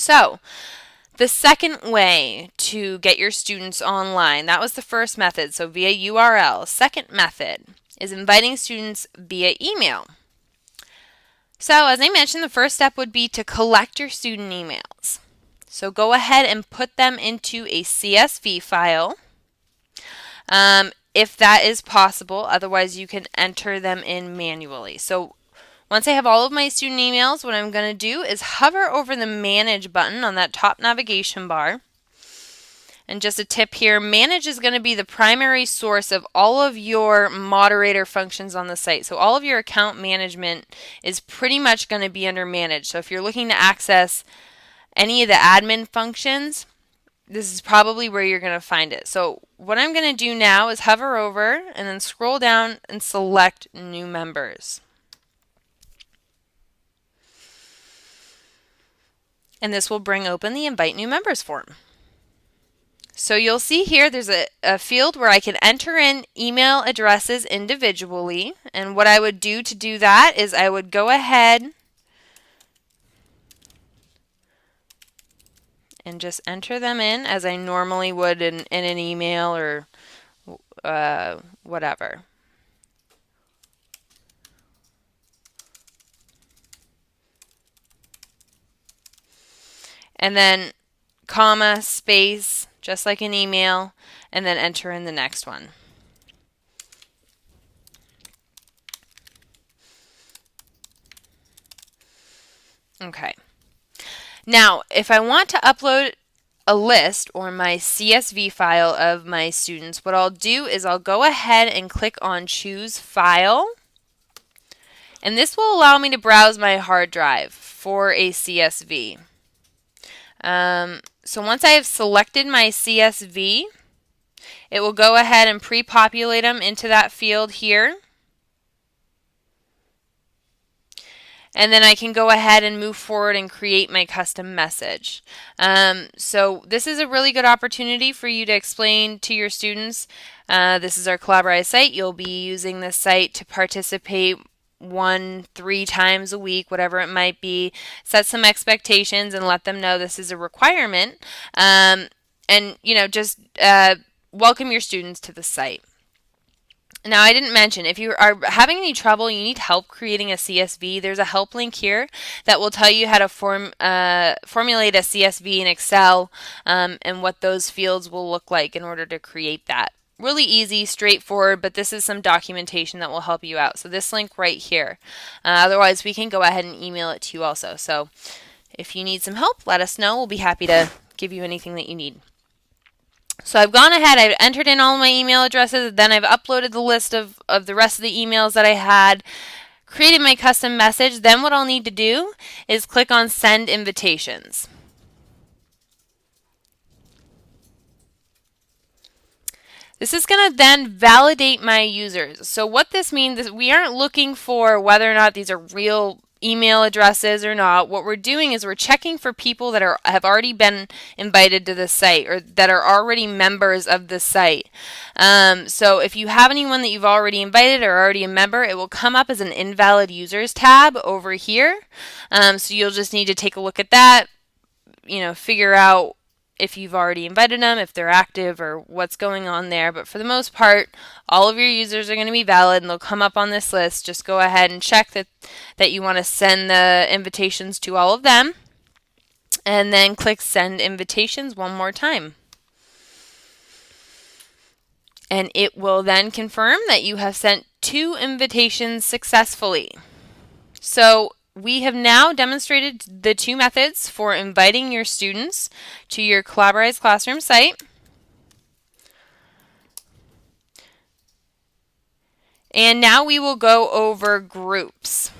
So, the second way to get your students online, that was the first method, so via URL. Second method is inviting students via email. So, as I mentioned, the first step would be to collect your student emails. So go ahead and put them into a CSV file if that is possible. Otherwise, you can enter them in manually. So once I have all of my student emails, what I'm going to do is hover over the Manage button on that top navigation bar. And just a tip here, Manage is going to be the primary source of all of your moderator functions on the site. So all of your account management is pretty much going to be under Manage. So if you're looking to access any of the admin functions, this is probably where you're going to find it. So what I'm going to do now is hover over and then scroll down and select New Members. And this will bring open the Invite New Members form. So you'll see here there's a field where I can enter in email addresses individually. And what I would do to do that is I would go ahead and just enter them in as I normally would in an email or whatever. And then comma, space, just like an email, and then enter in the next one. Okay. Now, if I want to upload a list or my CSV file of my students, what I'll do is I'll go ahead and click on Choose File. And this will allow me to browse my hard drive for a CSV. So once I have selected my CSV, it will go ahead and pre-populate them into that field here. And then I can go ahead and move forward and create my custom message. So this is a really good opportunity for you to explain to your students. This is our Collaborate site. You'll be using this site to participate 1-3 times a week, whatever it might be. Set some expectations and let them know this is a requirement. And just welcome your students to the site. Now, I didn't mention, if you are having any trouble, you need help creating a CSV, there's a help link here that will tell you how to formulate a CSV in Excel and what those fields will look like in order to create that. Really easy, straightforward, but this is some documentation that will help you out. So this link right here. Otherwise, we can go ahead and email it to you also. So if you need some help, let us know. We'll be happy to give you anything that you need. So I've gone ahead, I've entered in all my email addresses, then I've uploaded the list of the rest of the emails that I had, created my custom message. Then what I'll need to do is click on Send Invitations. This is going to then validate my users. So what this means is we aren't looking for whether or not these are real email addresses or not. What we're doing is we're checking for people that have already been invited to the site or that are already members of the site. So if you have anyone that you've already invited or already a member, it will come up as an invalid users tab over here. So you'll just need to take a look at that, figure out if you've already invited them, if they're active, or what's going on there. But for the most part, all of your users are going to be valid and they'll come up on this list. Just go ahead and check that you want to send the invitations to all of them. And then click Send Invitations one more time. And it will then confirm that you have sent 2 invitations successfully. So we have now demonstrated the 2 methods for inviting your students to your Collaborate Classroom site. And now we will go over groups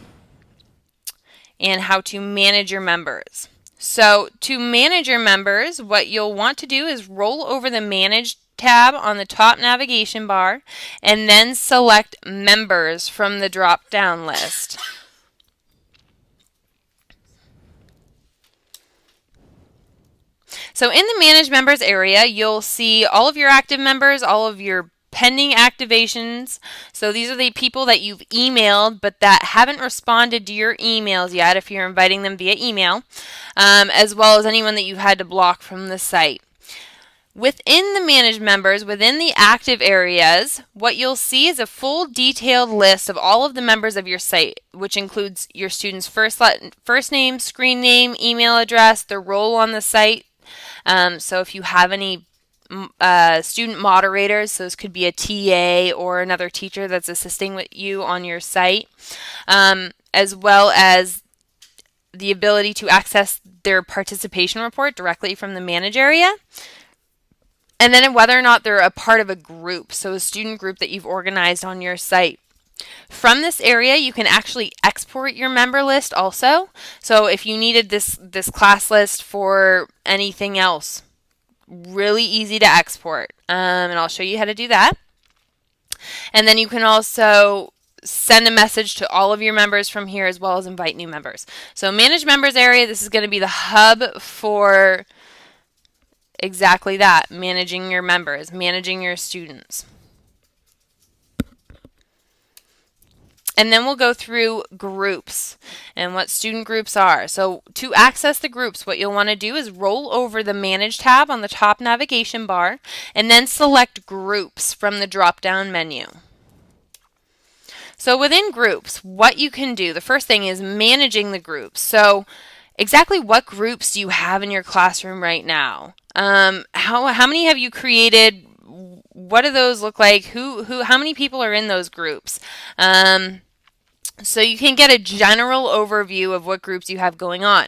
and how to manage your members. So to manage your members, what you'll want to do is roll over the Manage tab on the top navigation bar and then select Members from the drop-down list. So in the Manage Members area, you'll see all of your active members, all of your pending activations. So these are the people that you've emailed but that haven't responded to your emails yet if you're inviting them via email, as well as anyone that you've had to block from the site. Within the managed members, within the active areas, what you'll see is a full detailed list of all of the members of your site, which includes your student's first name, screen name, email address, their role on the site. So if you have any student moderators, so this could be a TA or another teacher that's assisting with you on your site, as well as the ability to access their participation report directly from the manage area. And then whether or not they're a part of a group, so a student group that you've organized on your site. From this area, you can actually export your member list also. So if you needed this class list for anything else, really easy to export. And I'll show you how to do that. And then you can also send a message to all of your members from here as well as invite new members. So manage members area, this is going to be the hub for exactly that, managing your members, managing your students. And then we'll go through groups and what student groups are. So to access the groups, what you'll want to do is roll over the Manage tab on the top navigation bar and then select Groups from the drop-down menu. So within groups, what you can do, the first thing is managing the groups. So exactly what groups do you have in your classroom right now? How many have you created? What do those look like? How many people are in those groups? So you can get a general overview of what groups you have going on.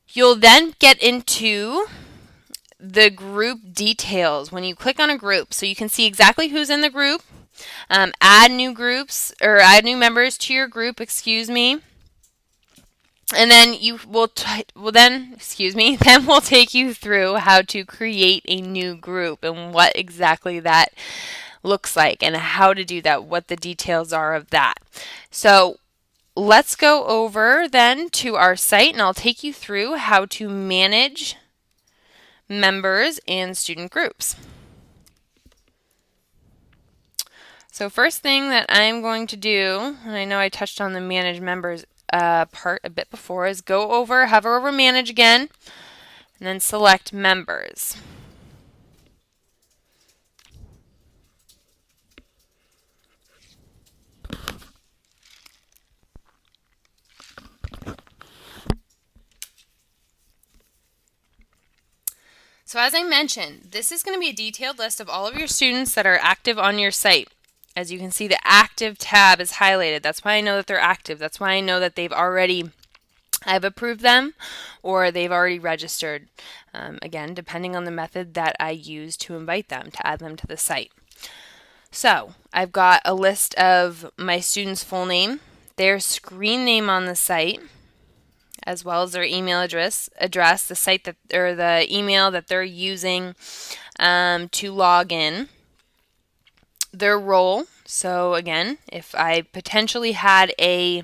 You'll then get into the group details when you click on a group, so you can see exactly who's in the group, add new groups or add new members to your group, and then then we'll take you through how to create a new group and what exactly that looks like and how to do that, what the details are of that. So let's go over then to our site and I'll take you through how to manage members and student groups. So first thing that I'm going to do, and I know I touched on the manage members part a bit before, is hover over manage again, and then select members. So as I mentioned, this is going to be a detailed list of all of your students that are active on your site. As you can see, the active tab is highlighted. That's why I know that they're active. That's why I know that I've approved them or they've already registered. Again, depending on the method that I use to invite them, to add them to the site. So I've got a list of my students' full name, their screen name on the site, as well as their email address, the site that or the email that they're using to log in. Their role, so again, if I potentially had a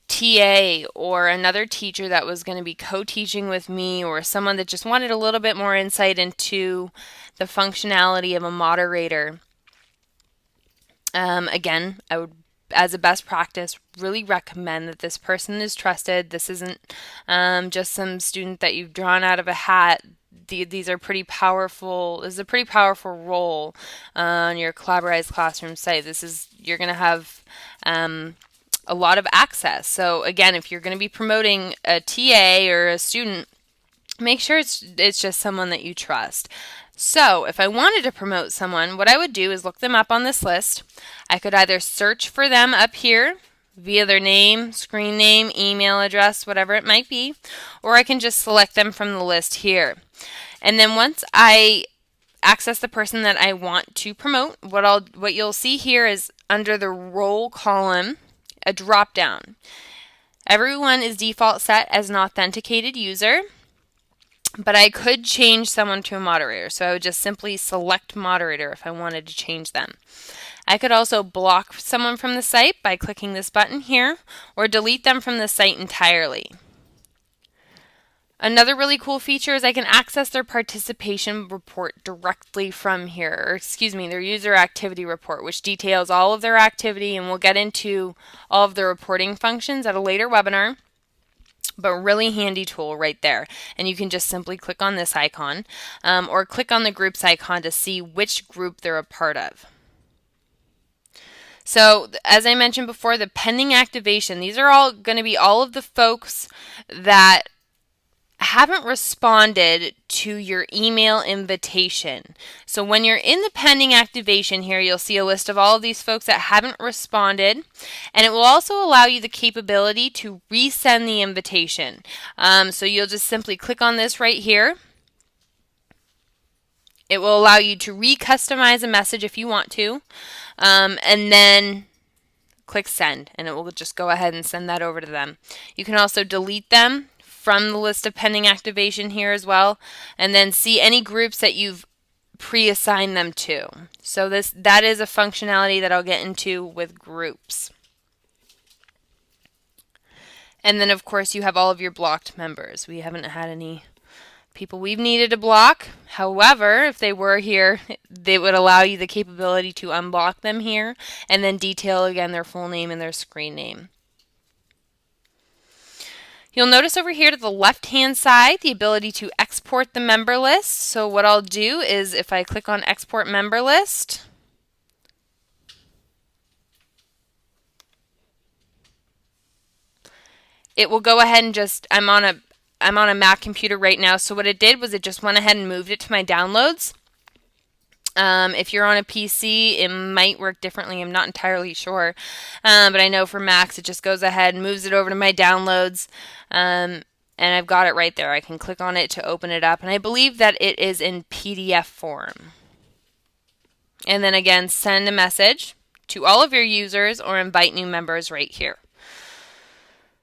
TA or another teacher that was going to be co-teaching with me or someone that just wanted a little bit more insight into the functionality of a moderator, again, I would, as a best practice, really recommend that this person is trusted. This isn't just some student that you've drawn out of a hat. These are pretty powerful. This is a pretty powerful role on your collaborative classroom site. You're going to have a lot of access. So again, if you're going to be promoting a TA or a student, make sure it's just someone that you trust. So if I wanted to promote someone, what I would do is look them up on this list. I could either search for them up here via their name, screen name, email address, whatever it might be, or I can just select them from the list here. And then once I access the person that I want to promote, what you'll see here is under the role column, a drop down. Everyone is default set as an authenticated user, but I could change someone to a moderator. So I would just simply select moderator if I wanted to change them. I could also block someone from the site by clicking this button here, or delete them from the site entirely. Another really cool feature is I can access their participation report directly from here, or excuse me, their user activity report, which details all of their activity, and we'll get into all of the reporting functions at a later webinar. But really handy tool right there. And you can just simply click on this icon or click on the groups icon to see which group they're a part of. So as I mentioned before, the pending activation, these are all going to be all of the folks that haven't responded to your email invitation. So when you're in the pending activation here, you'll see a list of all of these folks that haven't responded, and it will also allow you the capability to resend the invitation. So you'll just simply click on this right here. It will allow you to re-customize a message if you want to, and then click send, and it will just go ahead and send that over to them. You can also delete them from the list of pending activation here as well, and then see any groups that you've pre-assigned them to. So that is a functionality that I'll get into with groups. And then of course you have all of your blocked members. We haven't had any people we've needed to block. However, if they were here, they would allow you the capability to unblock them here and then detail again their full name and their screen name. You'll notice over here to the left-hand side the ability to export the member list. So what I'll do is if I click on Export Member List, it will go ahead and just, I'm on a Mac computer right now, so what it did was it just went ahead and moved it to my downloads. If you're on a PC, it might work differently. I'm not entirely sure. But I know for Macs, it just goes ahead and moves it over to my downloads. And I've got it right there. I can click on it to open it up. And I believe that it is in PDF form. And then again, send a message to all of your users or invite new members right here.